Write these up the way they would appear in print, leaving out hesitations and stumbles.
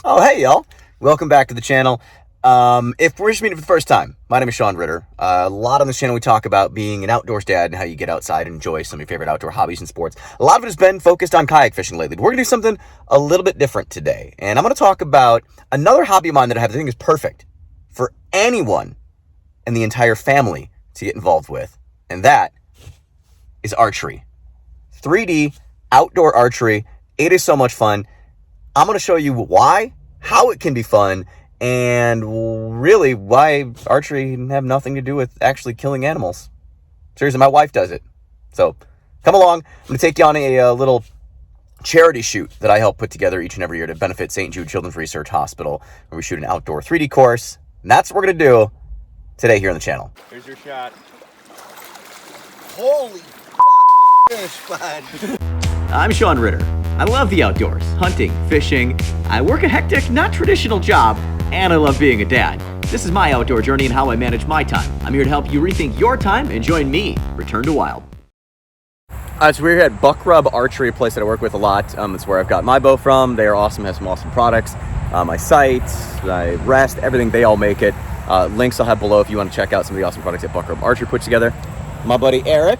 Oh, hey, y'all. Welcome back to the channel. If we're just meeting for the first time, my name is Sean Ritter. A lot on this channel we talk about being an outdoors dad and how you get outside and enjoy some of your favorite outdoor hobbies and sports. A lot of it has been focused on kayak fishing lately. We're going to do something a little bit different today. And I'm going to talk about another hobby of mine that I think is perfect for anyone and the entire family to get involved with. And that is archery. 3D outdoor archery. It is so much fun. I'm going to show you why, how it can be fun, and really why archery can have nothing to do with actually killing animals. Seriously, my wife does it. So come along. I'm going to take you on a little charity shoot that I help put together each and every year to benefit St. Jude Children's Research Hospital, where we shoot an outdoor 3D course. And that's what we're going to do today here on the channel. Here's your shot. Holy fucking fish, bud. I'm Sean Ritter. I love the outdoors, hunting, fishing. I work a hectic, not traditional job, and I love being a dad. This is my outdoor journey and how I manage my time. I'm here to help you rethink your time and join me, Return to Wild. So we're here at Buck Rub Archery, a place that I work with a lot. It's where I've got my bow from. They are awesome, have some awesome products. My sights, my rest, everything, they all make it. Links I'll have below if you want to check out some of the awesome products that Buck Rub Archery put together. My buddy Eric.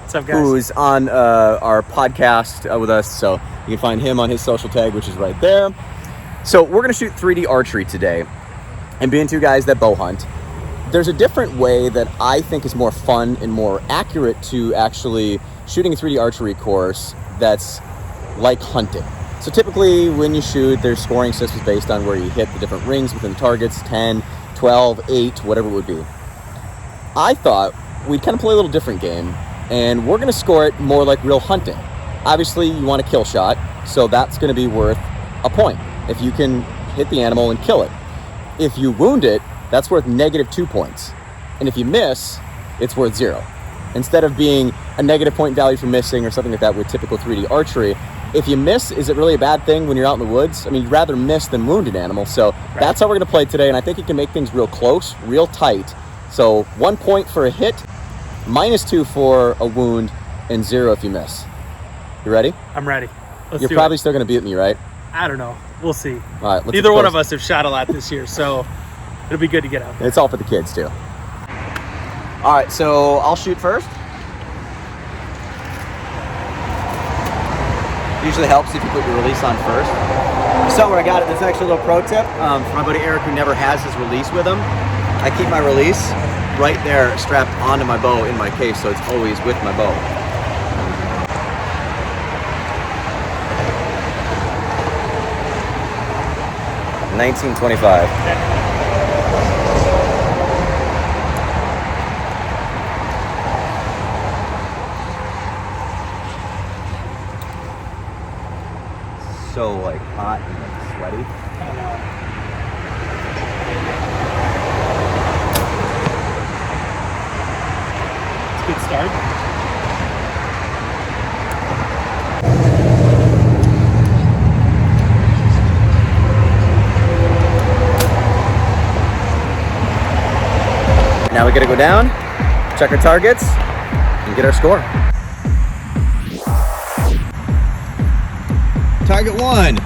What's up, guys? Who's on our podcast with us, so you can find him on his social tag, which is right there. So we're going to shoot 3D archery today, and being two guys that bow hunt, there's a different way that I think is more fun and more accurate to actually shooting a 3D archery course that's like hunting. So typically when you shoot, there's scoring systems based on where you hit the different rings within targets, 10, 12, 8, whatever it would be. I thought we'd kind of play a little different game, and we're going to score it more like real hunting. Obviously, you want a kill shot, so that's going to be worth a point if you can hit the animal and kill it. If you wound it, that's worth -2 points. And if you miss, it's worth 0. Instead of being a negative point value for missing or something like that with typical 3D archery, if you miss, is it really a bad thing when you're out in the woods? I mean, you'd rather miss than wound an animal. So That's how we're going to play today, and I think it can make things real close, real tight. So 1 point for a hit, -2 for a wound, and 0 if you miss. You ready? I'm ready. You're probably still going to beat me, right? I don't know. We'll see. All right. Neither one of us have shot a lot this year, so it'll be good to get out. It's all for the kids, too. All right, so I'll shoot first. Usually helps if you put your release on first. So where I got it, this is actually a little pro tip for my buddy Eric, who never has his release with him. I keep my release right there strapped onto my bow in my case, so it's always with my bow. $19.25. So like hot and like sweaty. I don't know. Good start. Now we gotta go down, check our targets, and get our score. Target 1,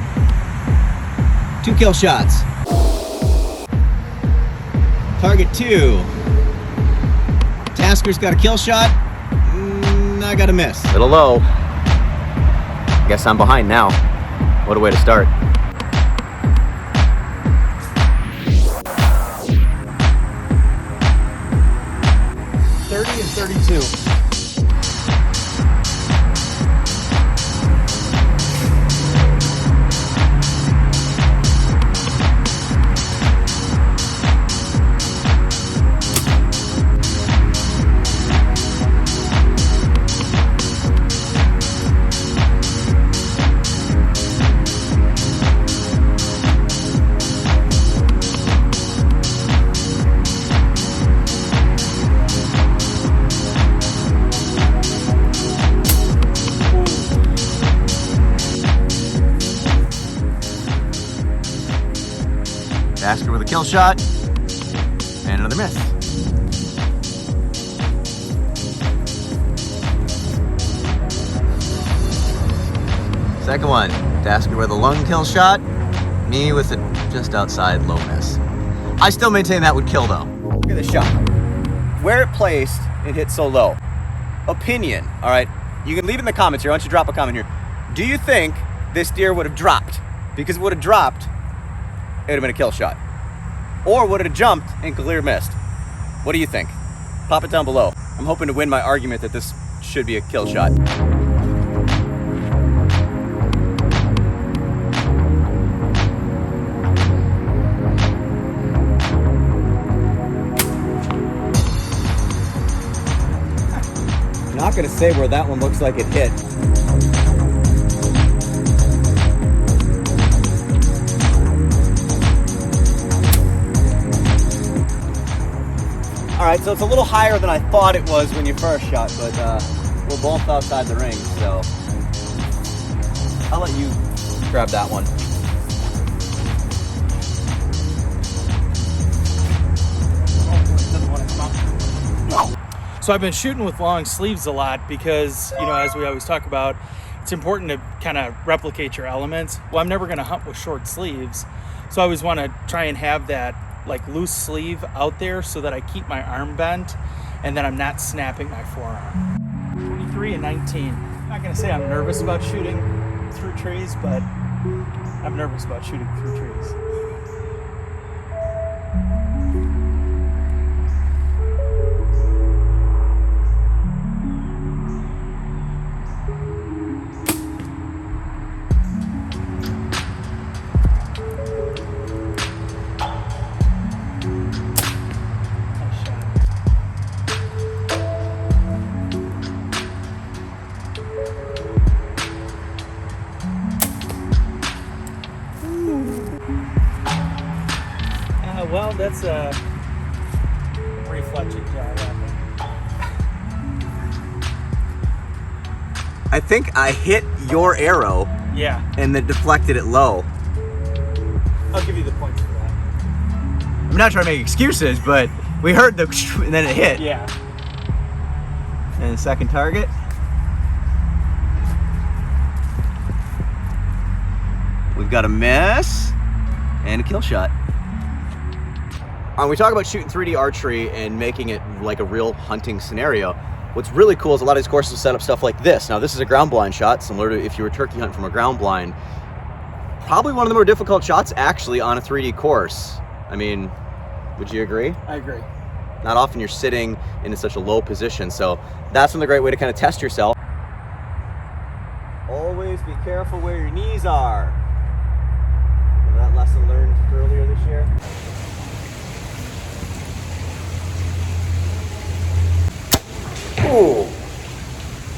2 kill shots. Target 2. Tasker's got a kill shot. I got a miss. Little low. Guess I'm behind now. What a way to start. And 32. Tasker with a kill shot, and another miss. Second one, Tasker with a lung kill shot, Me with a just outside low miss. I still maintain that would kill though. Look at this shot. Where it placed, it hit so low. Opinion, all right? You can leave it in the comments here. Why don't you drop a comment here? Do you think this deer would have dropped? Because if it would have dropped, it would have been a kill shot. Or would it have jumped and clear missed? What do you think? Pop it down below. I'm hoping to win my argument that this should be a kill shot. I'm not gonna say where that one looks like it hit. All right, so it's a little higher than I thought it was when you first shot, but we're both outside the ring, so I'll let you grab that one. So I've been shooting with long sleeves a lot because, you know, as we always talk about, it's important to kind of replicate your elements. Well, I'm never going to hunt with short sleeves, so I always want to try and have that like loose sleeve out there so that I keep my arm bent and then I'm not snapping my forearm. 23 and 19. I'm not going to say I'm nervous about shooting through trees, but I'm nervous about shooting through trees. Well, that's a reflection job, I think I hit your arrow. Yeah. And then deflected it low. I'll give you the points for that. I'm not trying to make excuses, but we heard the and then it hit. Yeah. And the second target. We've got a miss and a kill shot. We talk about shooting 3D archery and making it like a real hunting scenario. What's really cool is a lot of these courses will set up stuff like this. Now, this is a ground blind shot, similar to if you were turkey hunting from a ground blind. Probably one of the more difficult shots, actually, on a 3D course. I mean, would you agree? I agree. Not often you're sitting in such a low position, so that's another great way to kind of test yourself. Always be careful where your knees are. That lesson learned earlier this year. Ooh.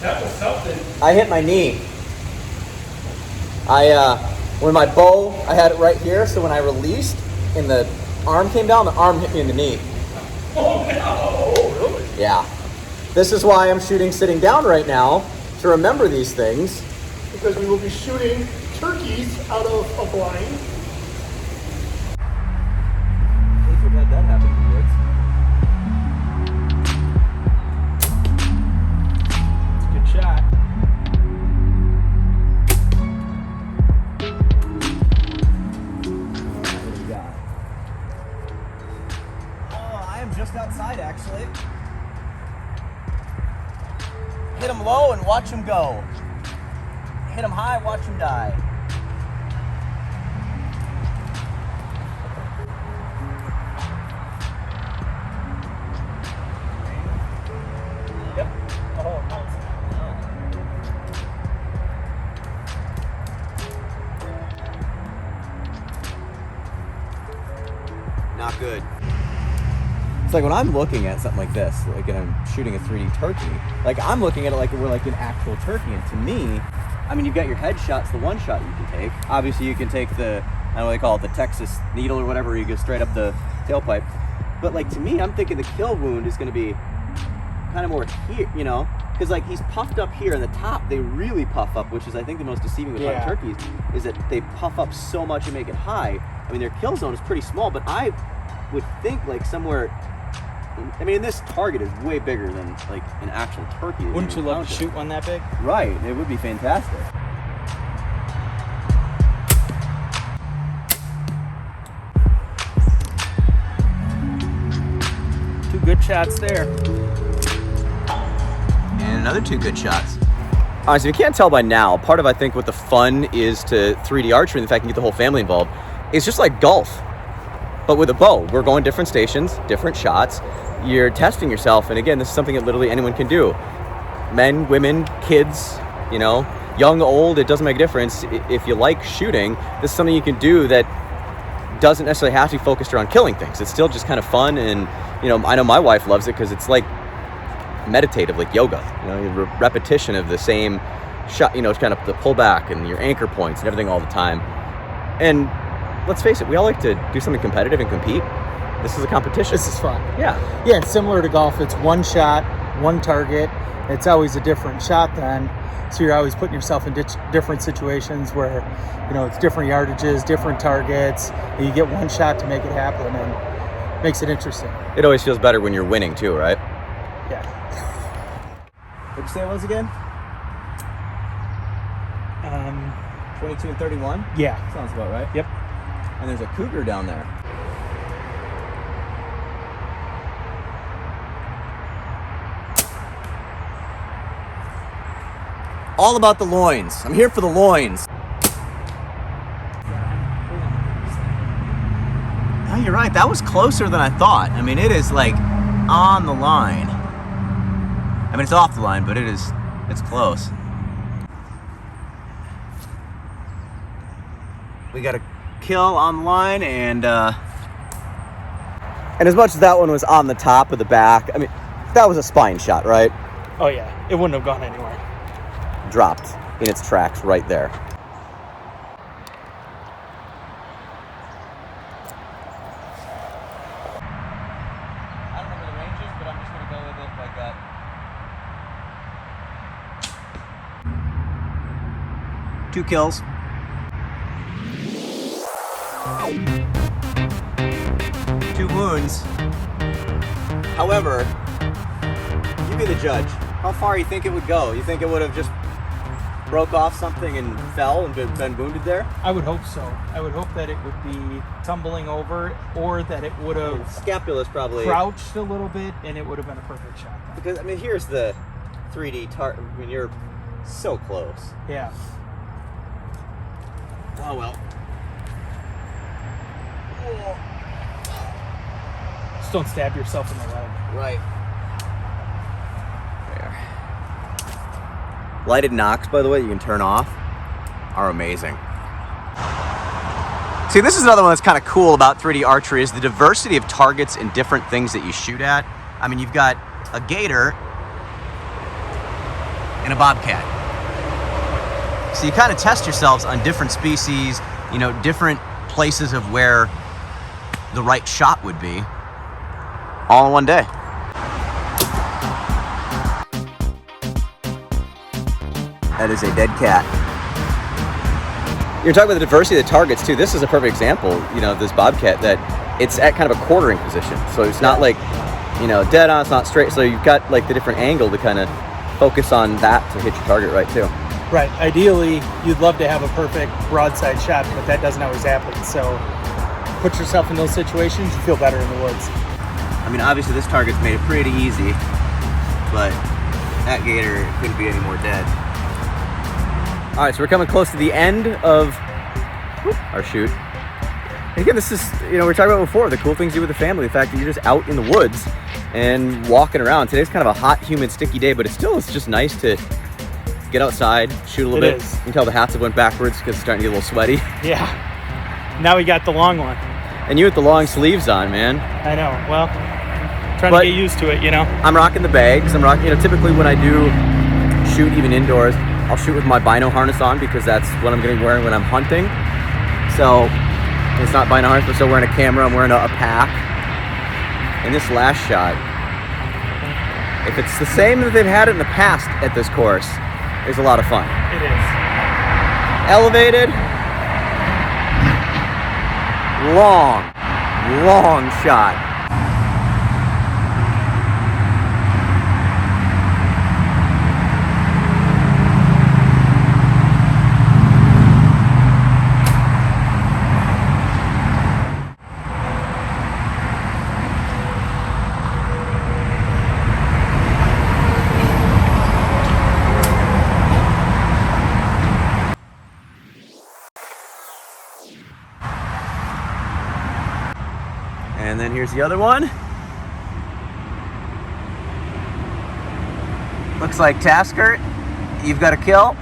That was something. I hit my knee. When my bow, I had it right here, so when I released and the arm came down, the arm hit me in the knee. Oh, no. Oh, really? Yeah. This is why I'm shooting sitting down right now, to remember these things. Because we will be shooting turkeys out of a blind. I think we've had that happen in the woods. Good shot. What do we got? Oh, I am just outside, actually. Hit him low and watch him go. Hit him high, watch him die. Yep. Oh, nice. Not good. It's like when I'm looking at something like this, like and I'm shooting a 3D turkey, like I'm looking at it like we're like an actual turkey. And to me, I mean, you've got your headshots, the one shot you can take. Obviously, you can take the, I don't know what they call it, the Texas needle or whatever, where you go straight up the tailpipe. But like to me, I'm thinking the kill wound is going to be kind of more here, you know, because like he's puffed up here, and the top they really puff up, which is I think the most deceiving with hunting turkeys is that they puff up so much and make it high. I mean, their kill zone is pretty small, but I would think like somewhere. I mean, this target is way bigger than like an actual turkey. Wouldn't you love to shoot one that big? Right, it would be fantastic. good shots there. And another 2 good shots. All right, so if you can't tell by now, part of, I think, what the fun is to 3D archery and the fact you can get the whole family involved is just like golf, but with a bow. We're going different stations, different shots. You're testing yourself, and again, this is something that literally anyone can do. Men, women, kids, you know, young, old, it doesn't make a difference. If you like shooting, this is something you can do that doesn't necessarily have to be focused around killing things. It's still just kind of fun, and, you know, I know my wife loves it because it's like meditative, like yoga. You know, your repetition of the same shot, you know, it's kind of the pullback and your anchor points and everything all the time. And let's face it, we all like to do something competitive and compete. This is a competition. This is fun. Yeah. Yeah, it's similar to golf. It's one shot, one target. It's always a different shot then. So you're always putting yourself in different situations where, you know, it's different yardages, different targets. And you get one shot to make it happen, and it makes it interesting. It always feels better when you're winning too, right? Yeah. What'd you say it was again? 22 and 31? Yeah. Sounds about right. Yep. And there's a cougar down there. All about the loins. I'm here for the loins. Oh, you're right. That was closer than I thought. I mean, it is like on the line. I mean, it's off the line, but it's close. We got a kill on the line, and as much as that one was on the top of the back, I mean, that was a spine shot, right? Oh yeah, it wouldn't have gone anywhere. Dropped in its tracks right there. I don't remember the ranges, but I'm just going to go with it like that. 2 kills. Two wounds. However, you be the judge. How far you think it would go? You think it would have just broke off something and fell and been wounded there? I would hope so. I would hope that it would be tumbling over, or that it would have Scapula's probably crouched a little bit and it would have been a perfect shot. because I mean here's the 3D target. I mean you're so close. Yeah. Oh well. Just don't stab yourself in the leg. Right. There. Lighted knocks, by the way, you can turn off, are amazing. See, this is another one that's kind of cool about 3D archery is the diversity of targets and different things that you shoot at. I mean, you've got a gator and a bobcat. So you kind of test yourselves on different species, you know, different places of where the right shot would be, all in one day. That is a dead cat. You're talking about the diversity of the targets too. This is a perfect example, you know, this bobcat that it's at kind of a quartering position. So it's not like, you know, dead on, it's not straight. So you've got like the different angle to kind of focus on that to hit your target right too. Right. Ideally, you'd love to have a perfect broadside shot, but that doesn't always happen. So put yourself in those situations, you feel better in the woods. I mean, obviously this target's made it pretty easy, but that gator couldn't be any more dead. All right, so we're coming close to the end of our shoot. And again, this is, you know, we were talking about before, the cool things you do with the family, the fact that you're just out in the woods and walking around. Today's kind of a hot, humid, sticky day, but it's just nice to get outside, shoot a little bit. Is. You can tell the hats have went backwards because it's starting to get a little sweaty. Yeah. Now we got the long one. And you with the long sleeves on, man. I know. Well, trying But to get used to it, you know. I'm rocking the bags. I'm rocking, you know, typically when I do shoot even indoors, I'll shoot with my bino harness on because that's what I'm going to be wearing when I'm hunting. So it's not bino harness, but still wearing a camera. I'm wearing a pack. And this last shot, if it's the same that they've had it in the past at this course, it's a lot of fun. It is. Elevated, long shot. And then here's the other one. Looks like Tasker, you've got a kill,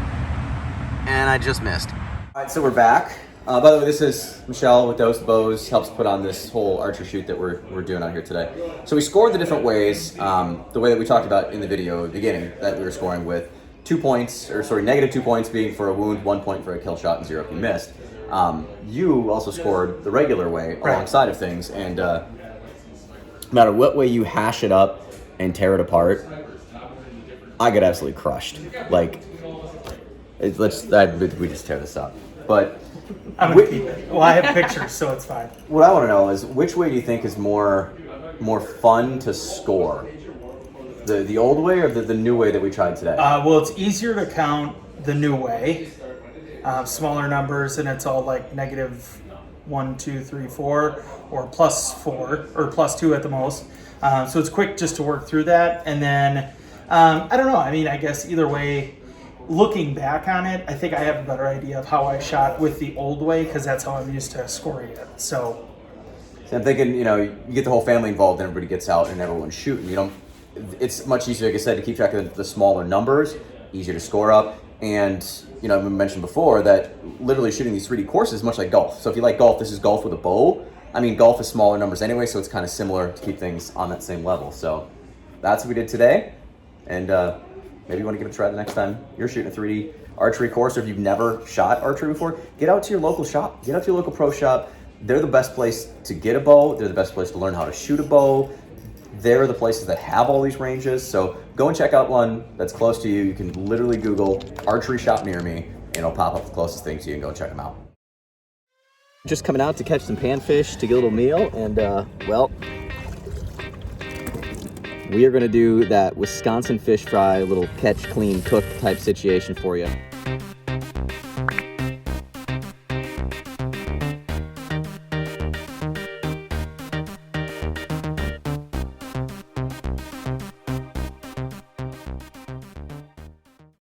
and I just missed. All right, so we're back. By the way, this is Michelle with Dose Bows, helps put on this whole archer shoot that we're doing out here today. So we scored the different ways, the way that we talked about in the video at the beginning, that we were scoring with negative 2 points being for a wound, 1 point for a kill shot, and 0 if you missed. You also scored the regular way alongside of things, and no matter what way you hash it up and tear it apart, I get absolutely crushed. Like, we just tear this up. But I'm gonna keep it. Well, I have pictures, so it's fine. what I want to know is, which way do you think is more fun to score? The old way or the new way that we tried today? Well, it's easier to count the new way. Smaller numbers, and it's all like negative 1, 2, 3, 4, or +4, or +2 at the most. So it's quick just to work through that. And then, I don't know. I mean, I guess either way, looking back on it, I think I have a better idea of how I shot with the old way, because that's how I'm used to scoring it. So I'm thinking, you get the whole family involved, and everybody gets out, and everyone's shooting. It's much easier, like I said, to keep track of the smaller numbers, easier to score up. And, we mentioned before that literally shooting these 3D courses is much like golf. So if you like golf, this is golf with a bow. I mean, golf is smaller numbers anyway, so it's kind of similar to keep things on that same level. So that's what we did today. And maybe you want to give it a try the next time you're shooting a 3D archery course, or if you've never shot archery before, get out to your local shop. Get out to your local pro shop. They're the best place to get a bow. They're the best place to learn how to shoot a bow. They're the places that have all these ranges. So go and check out one that's close to you. You can literally Google archery shop near me, and it'll pop up the closest thing to you, and go and check them out. Just coming out to catch some panfish to get a little meal, and we are going to do that Wisconsin fish fry, little catch, clean, cook type situation for you.